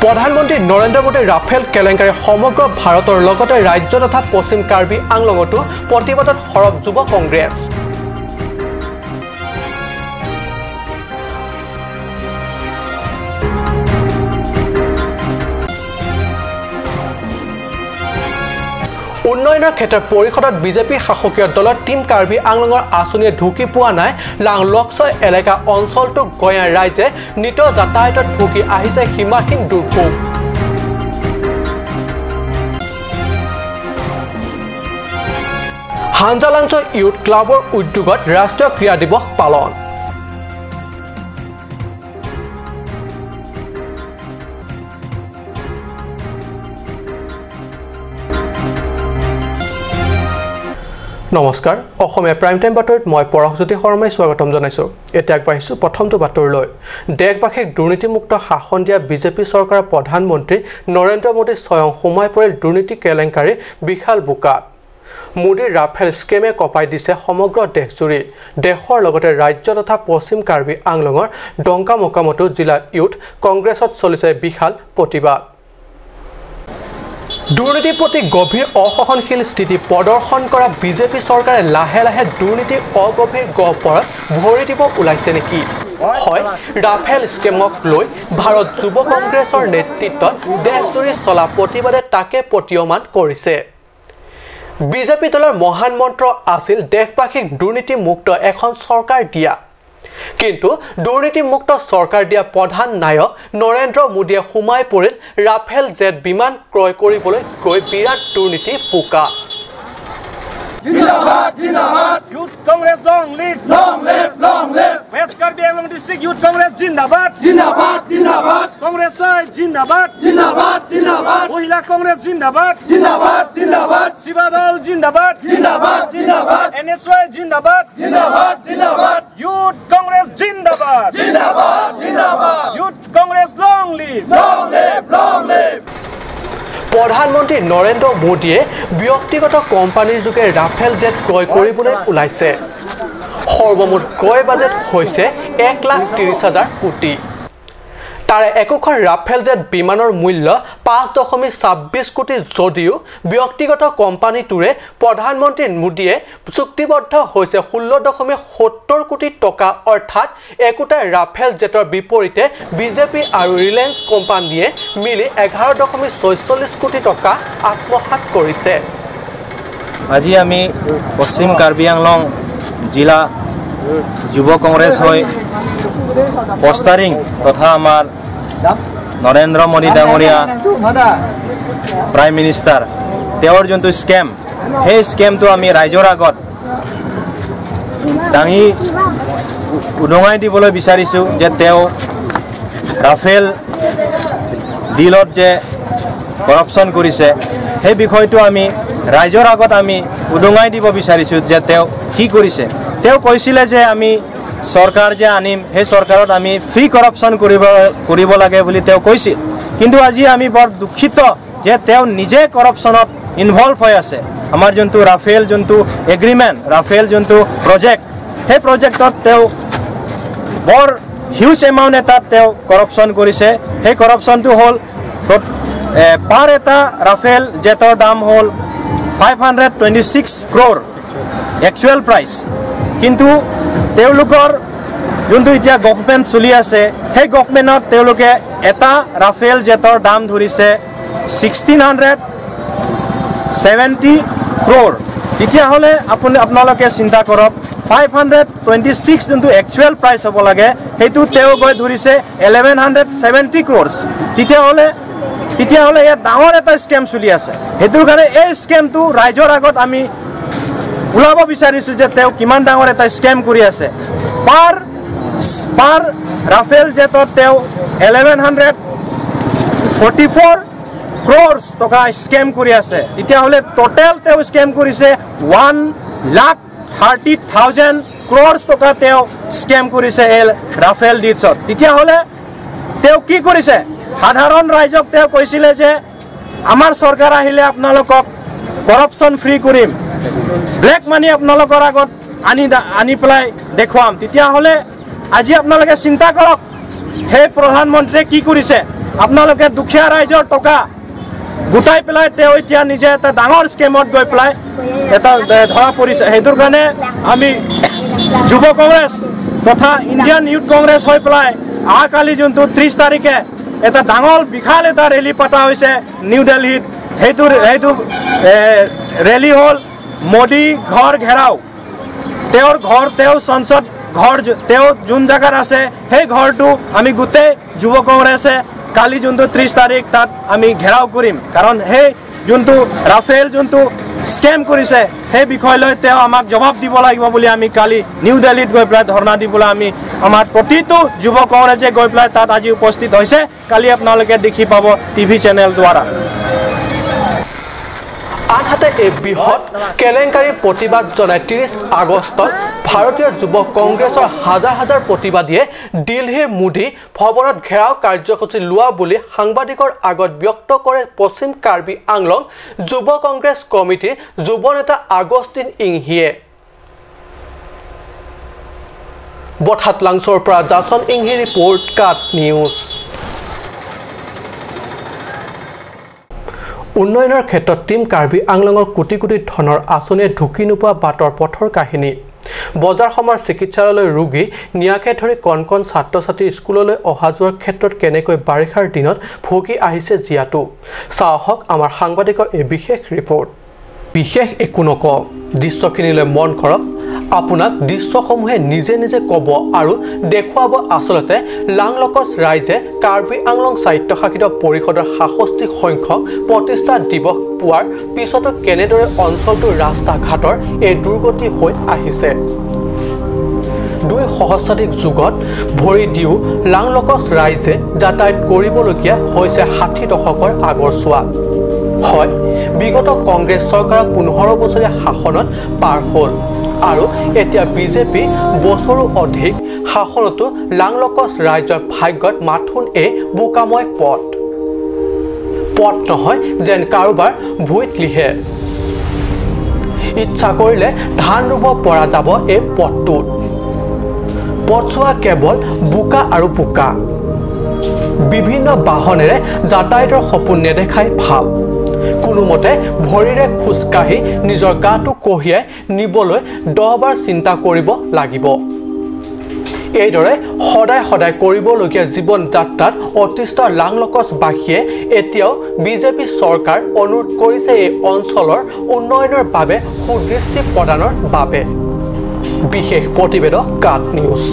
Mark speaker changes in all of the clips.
Speaker 1: প্ৰধানমন্ত্ৰী নৰেন্দ্ৰ মোদীৰ ৰাফেল কেলেংকাৰী সমগ্ৰ ভাৰতৰ লগতে ৰাজ্য তথা পশ্চিম কাৰ্বি আংলঙতো প্ৰতিবাদত সৰব যুৱ কংগ্ৰেছ। উন্নয়নৰ ক্ষেত্ৰত পৰিষদত বিজেপি শাসকীয় দলৰ টিম কাৰ্বি আংলঙৰ আঁচনিয়ে ঢুকি পোৱা নাই লাংলকছয় এলেকা অঞ্চলটো গঞা ৰাইজে নিত যাতায়াতত ভুগি আহিছে সীমাহীন দুৰ্ভোগ। হাঞ্জালাংছ ইউথ ক্লাবৰ উদ্যোগত ৰাষ্ট্ৰীয় ক্ৰীড়া দিৱস পালন। নমস্কাৰ, অসমীয়া প্ৰাইম টাইম বাতৰিত মই পৰশজ্যোতি শৰ্মাই স্বাগতম জনাইছোঁ। এতিয়া আগবাঢ়িছোঁ প্ৰথমটো বাতৰিলৈ। দেশবাসীক দুৰ্নীতিমুক্ত শাসন দিয়া বিজেপি চৰকাৰৰ প্ৰধানমন্ত্ৰী নৰেন্দ্ৰ মোদী স্বয়ং সোমাই পৰিল দুৰ্নীতি কেলেংকাৰী বিশাল বোকাত। মোদীৰ ৰাফেল স্কেমে কঁপাই দিছে সমগ্ৰ দেশজুৰি। দেশৰ লগতে ৰাজ্য তথা পশ্চিম কাৰ্বি আংলঙৰ ডংকা মোকামতো জিলাত ইউথ কংগ্ৰেছত চলিছে বিশাল প্ৰতিবাদ। দুৰ্নীতিৰ প্ৰতি গভীৰ অসহনশীল স্থিতি প্ৰদৰ্শন কৰা বিজেপি চৰকাৰে লাহে লাহে দুৰ্নীতিৰ অগভীৰ গহ্বৰত ভৰি দিব ওলাইছে নেকি? হয়, ৰাফেল স্কেমক লৈ ভাৰত যুৱ কংগ্ৰেছৰ নেতৃত্বত দেশজুৰি চলা প্ৰতিবাদে তাকে প্ৰতীয়মান কৰিছে। বিজেপি দলৰ মহান মন্ত্ৰ আছিল দেশবাসীক দুৰ্নীতিমুক্ত এখন চৰকাৰ দিয়া। কিন্তু দুৰ্নীতিমুক্ত চৰকাৰ দিয়া প্ৰধান নায়ক নৰেন্দ্ৰ মোদীয়ে সোমাই পৰিল ৰাফেল জেট বিমান ক্ৰয় কৰিবলৈ গৈ বিৰাট দুৰ্নীতি বোকা।
Speaker 2: Jindabad, Jindabad, Youth Congress long live, long live, long live. West Karbi Anglong District Youth Congress Jindabad, Jindabad, Jindabad. Congress side Jindabad, Jindabad, Jindabad. Ohila Congress Jindabad, Jindabad, Jindabad. Sivadal Jindabad, Jindabad, Jindabad. NSY Jindabad, Jindabad, Jindabad. Youth Congress Jindabad, Jindabad, Jindabad. Youth Congress long live, long live, long live.
Speaker 1: প্ৰধানমন্ত্ৰী নৰেন্দ্ৰ মোদীয়ে ব্যক্তিগত কোম্পানীৰ যোগে Rafale jet ক্ৰয় কৰিবলৈ ওলাইছে। সৰ্বমুঠ ক্ৰয় বাজেট হৈছে 1,30,000 কোটি। তাৰে একোখন ৰাফেল জেট বিমানৰ মূল্য 5.26 কোটি যদিও ব্যক্তিগত কোম্পানীটোৰে প্ৰধানমন্ত্ৰী মোদীয়ে চুক্তিবদ্ধ হৈছে 16.70 কোটি টকা, অৰ্থাৎ একোটা ৰাফেল জেটৰ বিপৰীতে বিজেপি আৰু ৰিলায়েন্স কোম্পানীয়ে মিলি 11.44 কোটি টকা আত্মসাৎ কৰিছে।
Speaker 3: আজি আমি পশ্চিম কাৰ্বি আংলং জিলা যুৱ কংগ্ৰেছ হৈ পোষ্টাৰিং তথা আমাৰ নৰেন্দ্ৰ মোদী ডাঙৰীয়া প্ৰাইম মিনিষ্টাৰ তেওঁৰ যোনটো স্কেম, সেই স্কেমটো আমি ৰাইজৰ আগত দাঙি উদঙাই দিবলৈ বিচাৰিছোঁ যে তেওঁ ৰাফেল ডিলত যে কৰাপশ্যন কৰিছে সেই বিষয়টো আমি ৰাইজৰ আগত আমি উদঙাই দিব বিচাৰিছোঁ যে তেওঁ কি কৰিছে। তেওঁ কৈছিলে যে আমি চৰকাৰ যে আনিম, সেই চৰকাৰত আমি ফ্ৰী কৰাপশ্যন কৰিব লাগে বুলি তেওঁ কৈছিল। কিন্তু আজি আমি বৰ দুখিত যে তেওঁ নিজে কৰাপশ্যনত ইনভলভ হৈ আছে। আমাৰ যোনটো ৰাফেল যোনটো এগ্ৰিমেণ্ট, ৰাফেল যোনটো প্ৰজেক্ট, সেই প্ৰজেক্টত তেওঁ বৰ হিউজ এমাউণ্ট এটাত তেওঁ কৰাপশ্যন কৰিছে। সেই কৰাপশ্যনটো হ'ল পাৰ এটা ৰাফেল জেটৰ দাম হ'ল 526 crore একচুৱেল প্ৰাইচ। কিন্তু তেওঁলোকৰ যোনটো এতিয়া গভৰ্ণমেণ্ট চলি আছে, সেই গভৰ্ণমেণ্টত তেওঁলোকে এটা ৰাফেল জেটৰ দাম ধৰিছে 1670 crore। তেতিয়াহ'লে আপোনালোকে চিন্তা কৰক, 526 যোনটো একচুৱেল প্ৰাইচ হ'ব লাগে সেইটো তেওঁ গৈ ধৰিছে 1170 crores। তেতিয়াহ'লে ইয়াত ডাঙৰ এটা স্কেম চলি আছে। সেইটোৰ কাৰণে এই স্কেমটো ৰাইজৰ আগত আমি ওলাব বিচাৰিছোঁ যে তেওঁ কিমান ডাঙৰ এটা স্কেম কৰি আছে। পাৰ ৰাফেল জেটত তেওঁ 1144 crores টকা স্কেম কৰি আছে। তেতিয়াহ'লে টোটেল তেওঁ স্কেম কৰিছে 1,30,000 crores টকা তেওঁ স্কেম কৰিছে এই ৰাফেল ডিলছত। তেতিয়াহ'লে তেওঁ কি কৰিছে? সাধাৰণ ৰাইজক তেওঁ কৈছিলে যে আমাৰ চৰকাৰ আহিলে আপোনালোকক কৰাপশ্যন ফ্ৰী কৰিম, ব্লেক মানি আপোনালোকৰ আগত আনি পেলাই দেখুৱাম। তেতিয়াহ'লে আজি আপোনালোকে চিন্তা কৰক সেই প্ৰধানমন্ত্ৰীয়ে কি কৰিছে। আপোনালোকে দুখীয়া ৰাইজৰ টকা গোটাই পেলাই তেওঁ এতিয়া নিজে এটা ডাঙৰ স্কেমত গৈ পেলাই এটা ধৰা পৰিছে সেইটোৰ কাৰণে আমি যুৱ কংগ্ৰেছ তথা ইণ্ডিয়ান ইউথ কংগ্ৰেছ হৈ পেলাই অহাকালি যোনটো 30 তাৰিখে এটা ডাঙৰ বিশাল এটা ৰেলী পতা হৈছে নিউ দিল্লীত সেইটো ৰেলী হ'ল মোদী ঘৰ ঘেৰাও তেওঁৰ ঘৰ তেওঁ সংসদ ঘৰ তেওঁ যোন জায়গাত আছে সেই ঘৰটো আমি গোটেই যুৱ কংগ্ৰেছে কালি যোনটো 30 তাৰিখ তাত আমি ঘেৰাও কৰিম কাৰণ সেই যোনটো ৰাফেল যোনটো স্কেম কৰিছে সেই বিষয় লৈ তেওঁ আমাক জবাব দিব লাগিব বুলি আমি কালি নিউ দিল্লীত গৈ পেলাই ধৰ্ণা দিবলৈ আমি আমাৰ প্ৰতিটো যুৱ কংগ্ৰেছে গৈ পেলাই তাত আজি উপস্থিত হৈছে কালি আপোনালোকে দেখি পাব টিভি চেনেল দ্বাৰা
Speaker 1: আনহাতে এই বৃহৎ কেলেংকাৰী প্ৰতিবাদ জনাই 30 আগষ্টত ভাৰতীয় যুৱ কংগ্ৰেছৰ হাজাৰ হাজাৰ প্ৰতিবাদীয়ে দিল্লীৰ মোদী ভৱনত ঘেৰাও কাৰ্যসূচী লোৱা বুলি সাংবাদিকৰ আগত ব্যক্ত কৰে পশ্চিম কাৰ্বি আংলং যুৱ কংগ্ৰেছ কমিটিৰ যুৱ নেতা আগষ্টিন ইংহিয়ে বঠাটলাংছৰ পৰা জাসন ইংহি ৰিপৰ্ট কাট নিউজ উন্নয়নৰ ক্ষেত্ৰত টিম কাৰ্বি আংলঙৰ কোটি কোটি ধনৰ আঁচনিয়ে ঢুকি নোপোৱা বাটৰ পথৰ কাহিনী বজাৰ সমাৰ চিকিৎসালয়লৈ ৰোগী নিয়াকে ধৰি কণ কণ ছাত্ৰ ছাত্ৰী স্কুললৈ অহা যোৱাৰ ক্ষেত্ৰত কেনেকৈ বাৰিষাৰ দিনত ভুগি আহিছে জিয়াটো চাহক আমাৰ সাংবাদিকৰ এই বিশেষ ৰিপৰ্ট বিশেষ একো নকওঁ দৃশ্যখিনিলৈ মন কৰক আপোনাক দৃশ্যসমূহে নিজে নিজে ক'ব আৰু দেখুৱাব আচলতে লাংলকছ ৰাইজে কাৰ্বি আংলং স্বায়ত্তশাসিত পৰিষদৰ 66 সংখ্যক প্ৰতিষ্ঠা দিৱস পোৱাৰ পিছতো কেনেদৰে অঞ্চলটোৰ ৰাস্তা ঘাটৰ এই দুৰ্গতি হৈ আহিছে 2 সহস্ৰাধিক যুগত ভৰি দিও লাংলকছ ৰাইজে যাতায়াত কৰিবলগীয়া হৈছে 60 দশকৰ আগৰ ছোৱা হয় বিগত কংগ্ৰেছ চৰকাৰৰ 15 বছৰীয়া শাসনত পাৰ হ'ল আৰু এতিয়া বিজেপি বছৰো অধিক শাসনতো লাংলকছ ৰাইজৰ ভাগ্যত মাথোন এই বোকাময় পথ নহয় যেন কাৰোবাৰ ভুইত লিহে ইচ্ছা কৰিলে ধান ৰুব পৰা যাব এই পথটোত পথছোৱা কেৱল বোকা আৰু বোকা বিভিন্ন বাহনেৰে যাতায়াতৰ সপোন নেদেখাই ভাল কোনোমতে ভৰিৰে খুজকাঢ়ি নিজৰ গাটো কঢ়িয়াই নিবলৈ 10 বাৰ চিন্তা কৰিব লাগিব এইদৰে সদায় সদায় কৰিবলগীয়া জীৱন যাত্ৰাত অতিষ্ঠ লাংলকছবাসীয়ে এতিয়াও বিজেপি চৰকাৰ অনুৰোধ কৰিছে এই অঞ্চলৰ উন্নয়নৰ বাবে সুদৃষ্টি প্ৰদানৰ বাবে বিশেষ প্ৰতিবেদক কাট নিউজ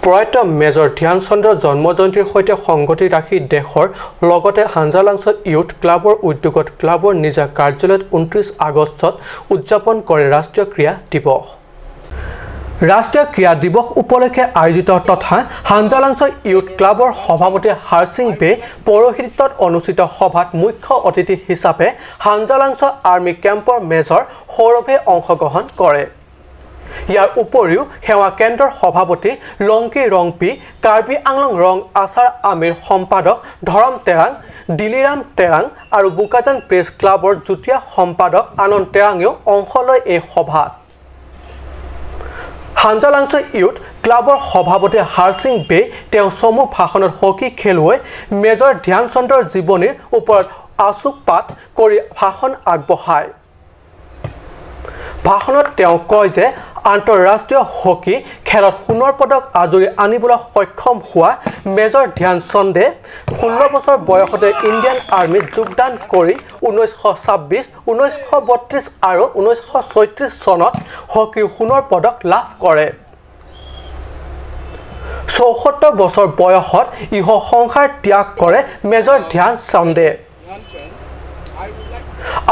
Speaker 1: প্ৰয়াত মেজৰ ধ্যান চন্দ্ৰৰ জন্মজয়ন্তীৰ সৈতে সংগতি ৰাখি দেশৰ লগতে হাঞ্জালাংছ ইউথ ক্লাবৰ উদ্যোগত ক্লাবৰ নিজা কাৰ্যালয়ত 29 আগষ্টত উদযাপন কৰে ৰাষ্ট্ৰীয় ক্ৰীড়া দিৱস ৰাষ্ট্ৰীয় ক্ৰীড়া দিৱস উপলক্ষে আয়োজিত তথা হাঞ্জালাংছ ইউথ ক্লাবৰ সভাপতি হাৰসিং বে পৌৰোহিত্যত অনুষ্ঠিত সভাত মুখ্য অতিথি হিচাপে হাঞ্জালাংছ আৰ্মি কেম্পৰ মেজৰ সৌৰভে অংশগ্ৰহণ কৰে ইয়াৰ উপৰিও সেৱা কেন্দ্ৰৰ সভাপতি লংকি ৰংপি কাৰ্বি আংলং ৰং আচাৰ আমিৰ সম্পাদক ধৰম তেৰাং দিলিৰাম তেৰাং আৰু বুকাজান প্ৰেছ ক্লাবৰ যুটীয়া সম্পাদক আনন্দ তেৰাঙেও অংশ লয় এই সভাত হাঞ্জালাংছ ইউথ ক্লাবৰ সভাপতি হাৰসিং বে তেওঁ চমু ভাষণত হকী খেলুৱৈ মেজৰ ধ্যান চন্দ্ৰৰ জীৱনীৰ ওপৰত আলোকপাত কৰি ভাষণ আগবঢ়ায় ভাষণত তেওঁ কয় যে আন্তঃৰাষ্ট্ৰীয় হকী খেলত সোণৰ পদক আজৰি আনিবলৈ সক্ষম হোৱা মেজৰ ধ্যান চন্দে 16 বছৰ বয়সতে ইণ্ডিয়ান আৰ্মিত যোগদান কৰি 1926, 1932 আৰু 1936 চনত হকীৰ সোণৰ পদক লাভ কৰে 74 বছৰ বয়সত ইহ সংসাৰ ত্যাগ কৰে মেজৰ ধ্যান চন্দে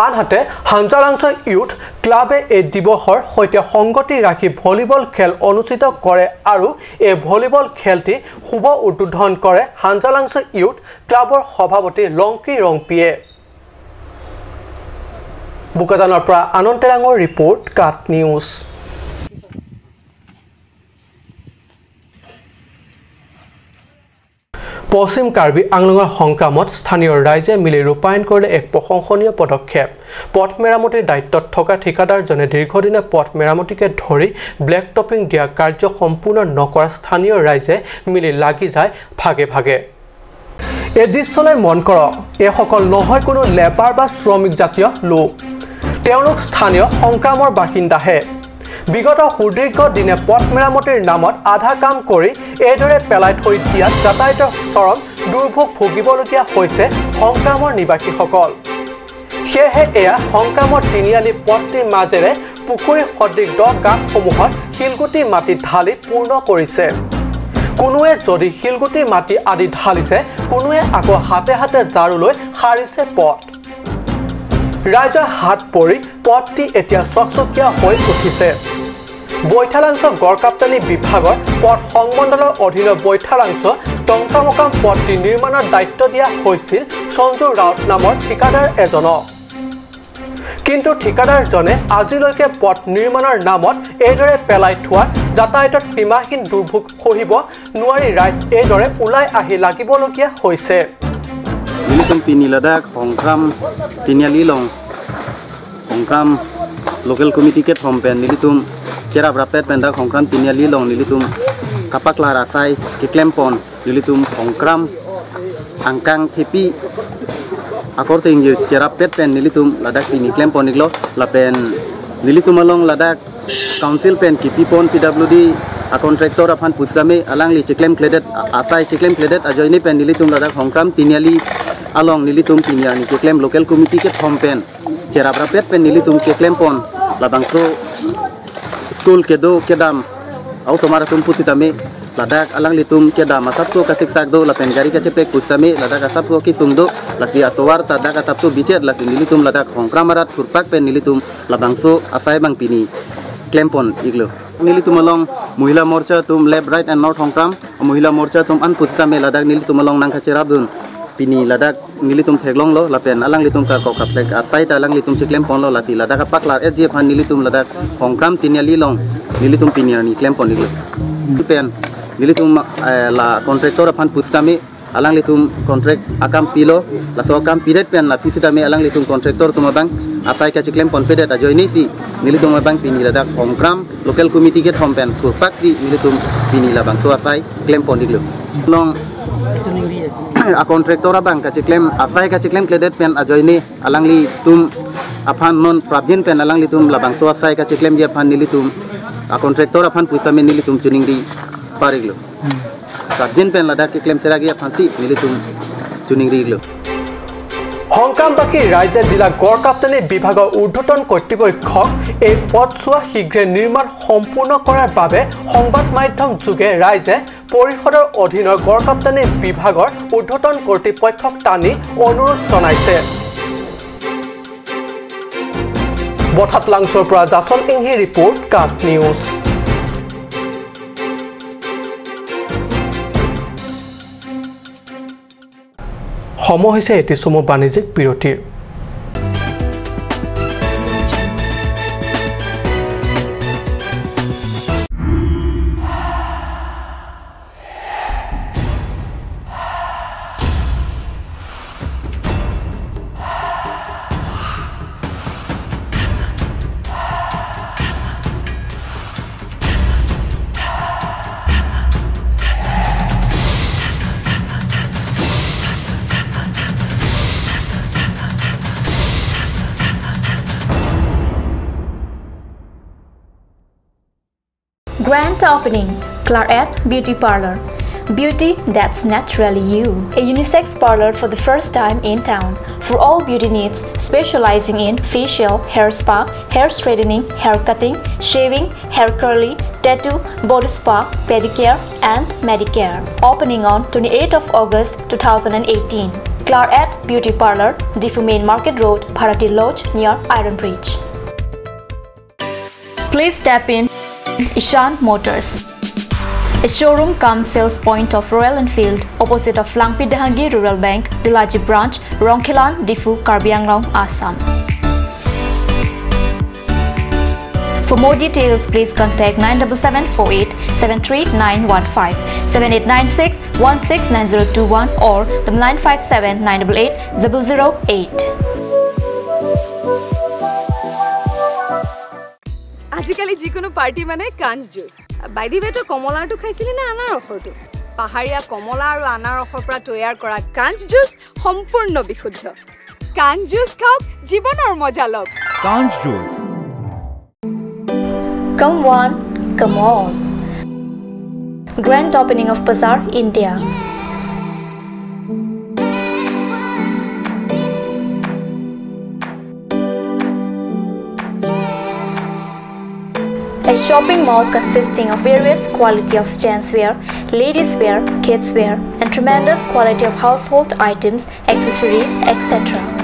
Speaker 1: আনহাতে হাঞ্জালাংছ ইউথ ক্লাবে এই দিৱসৰ সৈতে সংগতি ৰাখি ভলিবল খেল অনুষ্ঠিত কৰে আৰু এই ভলিবল খেলটি শুভ উদ্বোধন কৰে হাঞ্জালাংছ ইউথ ক্লাবৰ সভাপতি লংকি ৰংপিয়ে বুকাজানৰ পৰা আনন্দ তেৰাঙৰ ৰিপৰ্ট কাট নিউজ পশ্চিম কাৰ্বি আংলঙৰ সংক্ৰামত স্থানীয় ৰাইজে মিলি ৰূপায়ণ কৰিলে এক প্ৰশংসনীয় পদক্ষেপ পথ মেৰামতিৰ দায়িত্বত থকা ঠিকাদাৰজনে দীৰ্ঘদিনীয়া পথ মেৰামতিকে ধৰি ব্লেক টপিং দিয়া কাৰ্য সম্পূৰ্ণ নকৰা স্থানীয় ৰাইজে মিলি লাগি যায় ভাগে ভাগে এই দৃশ্যলৈ মন কৰক এসকল নহয় কোনো লেবাৰ বা শ্ৰমিক জাতীয় লোক তেওঁলোক স্থানীয় সংক্ৰামৰ বাসিন্দাহে বিগত সুদীৰ্ঘ দিনে পথ মেৰামতিৰ নামত আধা কাম কৰি এইদৰে পেলাই থৈ দিয়া যাতায়াতৰ চৰম দুৰ্ভোগ ভুগিবলগীয়া হৈছে সংক্ৰামৰ নিবাসীসকল সেয়েহে এয়া সংক্ৰামৰ তিনিআলি পথটিৰ মাজেৰে পুখুৰী সদৃশ দ গাঁতসমূহত শিলগুটি মাটি ঢালি পূৰ্ণ কৰিছে কোনোৱে যদি শিলগুটি মাটি আদি ঢালিছে কোনোৱে আকৌ হাতে হাতে ঝাৰু লৈ সাৰিছে পথ ৰাইজৰ হাত পৰি পথটি এতিয়া চকচকীয়া হৈ উঠিছে বৈঠালাংশ গড়কাপ্তানি বিভাগৰ পথ সংমণ্ডলৰ অধীনৰ বৈঠালাংশ টংকামকাম পথটি নিৰ্মাণৰ দায়িত্ব দিয়া হৈছিল সঞ্জু ৰাউত নামৰ ঠিকাদাৰ এজনক কিন্তু ঠিকাদাৰজনে আজিলৈকে পথ নিৰ্মাণৰ নামত এইদৰে পেলাই থোৱা যাতায়াতত সীমাহীন দুৰ্ভোগ সহিব নোৱাৰি ৰাইজ এইদৰে ওলাই আহি লাগিবলগীয়া হৈছে
Speaker 4: Nilitum piniladak hongkram tinyali long hongkram local committee ket hompen nilitum kera brapet pendak hongkram tinyali long nilitum kapak lara sai kiklempon nilitum hongkram angkang tepi akor tinggi kera pet pen nilitum ladak pini klempon iglo lapen nilitum along ladak council pen kipi pon PWD a contractor apan pusame alang li ciklem kledet asai ciklem kledet ajoini pen nilitum ladak hongkram tinyali along nilitum tinyani ciklem local committee ke hompen kera brapet pen nilitum ciklem pon labang so school kedo kedam au tomara tum putitame ladak alang litum kedam asap to kasik sakdo lapen gari ka cepek pustame ladak asap to ki sungdo lati atowar tadak asap to bicet lati nilitum ladak hongkram marat kurpak pen nilitum labang so asai bang pini klempon iglo nilitum along Mohila Morcha tum left right and north hongkram Mohila Morcha tum an putame ladak nilitum along nang kacerabdun pini ladak nilitum theglong lo lapen alang litum ka kokap lek atai ta alang litum siklem pon lo lati ladak paklar sj phan nilitum ladak hongkram tinyali long nilitum pinyani klem pon iglo pen nilitum la contractor phan pustame alang litum contract akam pilo la so akam piret pen la pisitame alang litum contractor tumabang atai ka siklem pon pedet ajoini si nilitum abang pini ladak hongkram local committee get hompen kurpak di nilitum pini labang so atai klem pon iglo long a contractor abang ka ciklem asai ka ciklem kledet pen ajoini alangli tum aphan non pravin pen alangli tum labang so asai ka ciklem dia phan nilitum a contractor aphan pusame nilitum chuningri pariglo pravin pen ladak ciklem seragi aphan si nilitum chuningri iglo
Speaker 1: সংক্ৰামবাসী ৰাইজে জিলা গড়কাপ্তানি বিভাগৰ ঊৰ্ধ্বতন কৰ্তৃপক্ষক এই পথছোৱা শীঘ্ৰে নিৰ্মাণ সম্পূৰ্ণ কৰাৰ বাবে সংবাদ মাধ্যম যোগে ৰাইজে পৰিষদৰ অধীনৰ গড়কাপ্তানি বিভাগৰ ঊৰ্ধ্বতন কৰ্তৃপক্ষক টানি অনুৰোধ জনাইছে বঠাতলাংছৰ পৰা জাচল ইংহি ৰিপৰ্ট কাট নিউজ সময় হৈছে এটি সময় বাণিজ্যিক বিৰতিৰ
Speaker 5: Grand opening, Claret Beauty Parlor. Beauty that's naturally you. A unisex parlor for the first time in town. For all beauty needs, specializing in facial, hair spa, hair straightening, hair cutting, shaving, hair curly, tattoo, body spa, pedicure, and medicare. Opening on 28th of August 2018. Claret Beauty Parlor, Diffu Main Market Road, Bharati Lodge near Iron Bridge. Please step in Ishan Motors, a showroom cum sales point of Royal Enfield opposite of Langpi Dahangi Rural Bank, Dilaji Branch, Rongkhelan, Diffu, Karbi Anglong, Assam. For more details, please contact 97748 73915, 7896 169021 or 957 988 008.
Speaker 6: আজিকালি যিকোনো party মানে কাঞ্জ juice by the ৱে তো কমলাটো খাইছিলি না আনাৰসৰটো পাহাৰীয়া কমলা আৰু আনাৰসৰ পৰা তৈয়াৰ কৰা কাঞ্জ জুচ সম্পূৰ্ণ বিশুদ্ধ কাঞ্জ জুচ খাওক জীৱনৰ মজা লওক
Speaker 7: কাঞ্জ juice
Speaker 5: Come one, come on. Grand opening of Bazaar, India. A shopping mall consisting of various quality of gents wear, ladies wear, kids wear, and tremendous quality of household items, accessories, etc.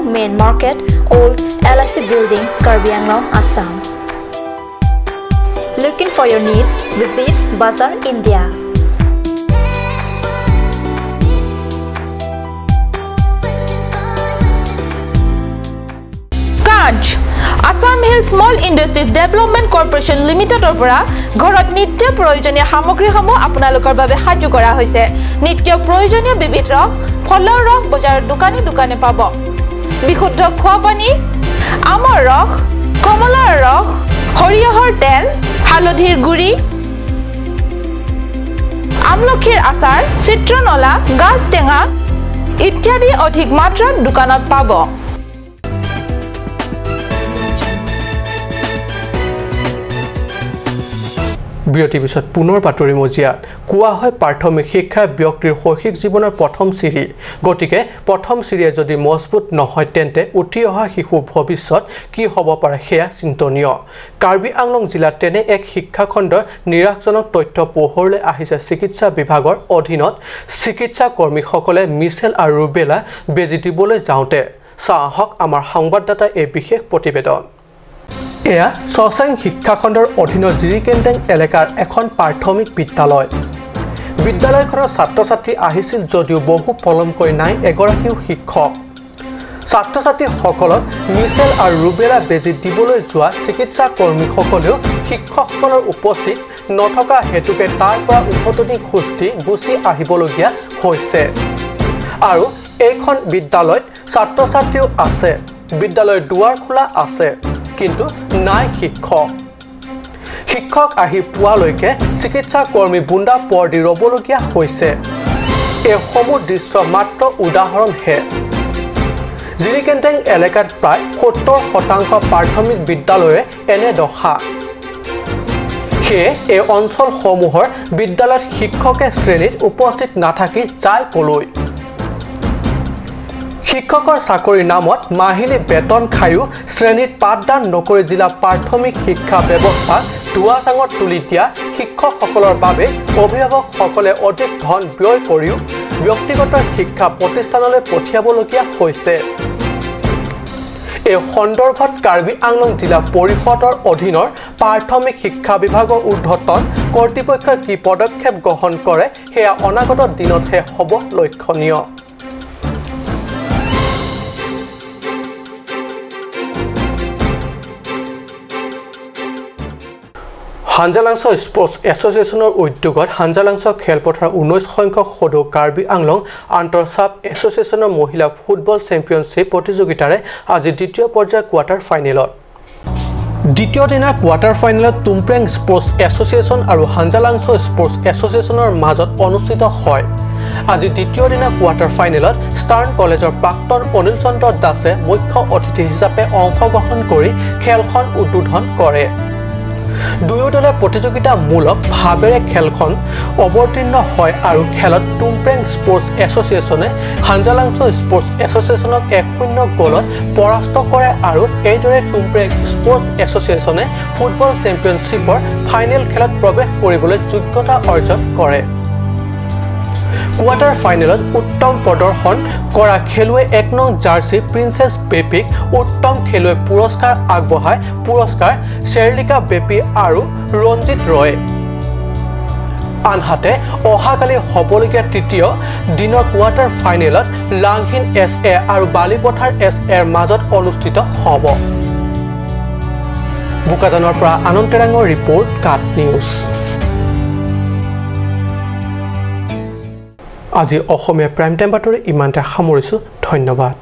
Speaker 5: Main Market, Old LIC Building, Karbi Anglong, Assam. Looking for your needs? Visit Bazaar, India.
Speaker 8: Kanj Assam Hill Small Industries Development Corporation Limited opera ঘৰত নিত্য প্ৰয়োজনীয় সামগ্ৰীসমূহ আপোনালোকৰ বাবে সাজু কৰা হৈছে নিত্য প্ৰয়োজনীয় বিবিধ ৰস ফলৰ ৰস বজাৰৰ দোকানে পাব বিশুদ্ধ খোৱা পানী আমৰ ৰস কমলাৰ ৰস সৰিয়হৰ তেল হালধিৰ গুৰি আমলখিৰ আচাৰ চিত্ৰনলা গাজ টেঙা ইত্যাদি অধিক মাত্ৰাত দোকানত পাব
Speaker 1: বিৰতি পিছত পুনৰ বাতৰি মজিয়াত কোৱা হয় প্ৰাথমিক শিক্ষা ব্যক্তিৰ শৈক্ষিক জীৱনৰ প্ৰথম চিৰি গতিকে প্ৰথম চিৰিয়ে যদি মজবুত নহয় তেন্তে উঠি অহা শিশু ভৱিষ্যত কি হ'ব পাৰে সেয়া চিন্তনীয় কাৰ্বি আংলং জিলাত তেনে এক শিক্ষাখণ্ডৰ নিৰাশজনক তথ্য পোহৰলৈ আহিছে চিকিৎসা বিভাগৰ অধীনত চিকিৎসা কৰ্মীসকলে মিছেল আৰু ৰুবেলা বেজি দিবলৈ যাওঁতে চাহক আমাৰ সংবাদদাতা এই বিশেষ প্ৰতিবেদন এয়া সসাং শিক্ষাখণ্ডৰ অধীনৰ জিৰিকেন্টেং এলেকাৰ এখন প্ৰাথমিক বিদ্যালয় বিদ্যালয়খনৰ ছাত্ৰ-ছাত্ৰী আহিছিল যদিও বহু পলমকৈ নাই এগৰাকীও শিক্ষক ছাত্ৰ-ছাত্ৰীসকলক মিছেল আৰু ৰুবেলা বেজি দিবলৈ যোৱা চিকিৎসা কৰ্মীসকলেও শিক্ষকসকলৰ উপস্থিত নথকা হেতুকে তাৰ পৰা উভতনি খুস্তি গুচি আহিবলগীয়া হৈছে আৰু এইখন বিদ্যালয়ত ছাত্ৰ-ছাত্ৰীও আছে বিদ্যালয়ৰ দুৱাৰ খোলা আছে কিন্তু নাই শিক্ষক আহি পোৱালৈকে চিকিৎসা কৰ্মী বুন্দা পৰ্দি ৰবলগীয়া হৈছে এই সমূহ দৃশ্য মাত্ৰ উদাহৰণ হে জিৰিকেন্টেং এলেকাত প্ৰায় 70% প্ৰাথমিক বিদ্যালয়ে এনে দশা সেয়ে এই অঞ্চলসমূহৰ বিদ্যালয়ত শিক্ষকে শ্ৰেণীত উপস্থিত নাথাকি যায় কলৈ শিক্ষকৰ চাকৰিৰ নামত মাহিলী বেতন খায়ো শ্ৰেণীত পাঠদান নকৰি জিলা প্ৰাথমিক শিক্ষা ব্যৱস্থা দুৱাচাঙত তুলি দিয়া শিক্ষকসকলৰ বাবে অভিভাৱকসকলে অধিক ধন ব্যয় কৰিও ব্যক্তিগত শিক্ষা প্ৰতিষ্ঠানলৈ পঠিয়াবলগীয়া হৈছে এই সন্দৰ্ভত কাৰ্বি আংলং জিলা পৰিষদৰ অধীনৰ প্ৰাথমিক শিক্ষা বিভাগৰ ঊৰ্ধ্বতন কৰ্তৃপক্ষই কি পদক্ষেপ গ্ৰহণ কৰে সেয়া অনাগত দিনতহে হ'ব লক্ষণীয় হাঞ্জালাংছ স্পৰ্টছ এছ'চিয়েশ্যনৰ উদ্যোগত হাঞ্জালাংছ খেলপথাৰ 19 সংখ্যক সদৌ কাৰ্বি আংলং আন্তঃ চাব এছ'চিয়েশ্যনৰ মহিলা ফুটবল চেম্পিয়নশ্বিপ প্ৰতিযোগিতাৰে আজি দ্বিতীয় পৰ্যায়ৰ কোৱাৰ্টাৰ ফাইনেলত দ্বিতীয় দিনৰ কোৱাৰ্টাৰ ফাইনেলত টুমপ্ৰেং স্পৰ্টছ এছ'চিয়েশ্যন আৰু হাঞ্জালাংছ স্পৰ্টছ এছ'চিয়েশ্যনৰ মাজত অনুষ্ঠিত হয় আজি দ্বিতীয় দিনৰ কোৱাৰ্টাৰ ফাইনেলত ষ্টাৰ্ণ কলেজৰ প্ৰাক্তন অনিল চন্দ্ৰ দাসে মুখ্য অতিথি হিচাপে অংশগ্ৰহণ কৰি খেলখন উদ্বোধন কৰে দুয়ো দলে প্ৰতিযোগিতামূলক ভাৱেৰে খেলখন অৱতীৰ্ণ হয় আৰু খেলত টুমপ্ৰেং স্পৰ্টছ এছ'চিয়েশ্যনে হাঞ্জালাংছ স্পৰ্টছ এছ'চিয়েশ্যনক 1-0 গ'লত পৰাস্ত কৰে আৰু এইদৰে টুমপ্ৰেং স্পৰ্টছ এছ'চিয়েশ্যনে ফুটবল চেম্পিয়নশ্বিপৰ ফাইনেল খেলত প্ৰৱেশ কৰিবলৈ যোগ্যতা অৰ্জন কৰে কোৱাৰ্টাৰ ফাইনেলত উত্তম প্ৰদৰ্শন কৰা খেলুৱৈ 1 নং জাৰ্চি প্ৰিন্সেছ বেপীক উত্তম খেলুৱৈ পুৰস্কাৰ আগবঢ়ায় পুৰস্কাৰ শ্বেৰলিকা বেপী আৰু ৰঞ্জিত ৰয় আনহাতে অহাকালি হ'বলগীয়া তৃতীয় দিনৰ কোৱাৰ্টাৰ ফাইনেলত লাংহিন SA আৰু বালিপথাৰ SAৰ মাজত অনুষ্ঠিত হ'ব বোকাজানৰ পৰা আনন্দ তেৰাঙৰ ৰিপৰ্ট কাট নিউজ আজি অসমীয়া প্ৰাইম টাইম বাতৰি ইমানতে সামৰিছোঁ ধন্যবাদ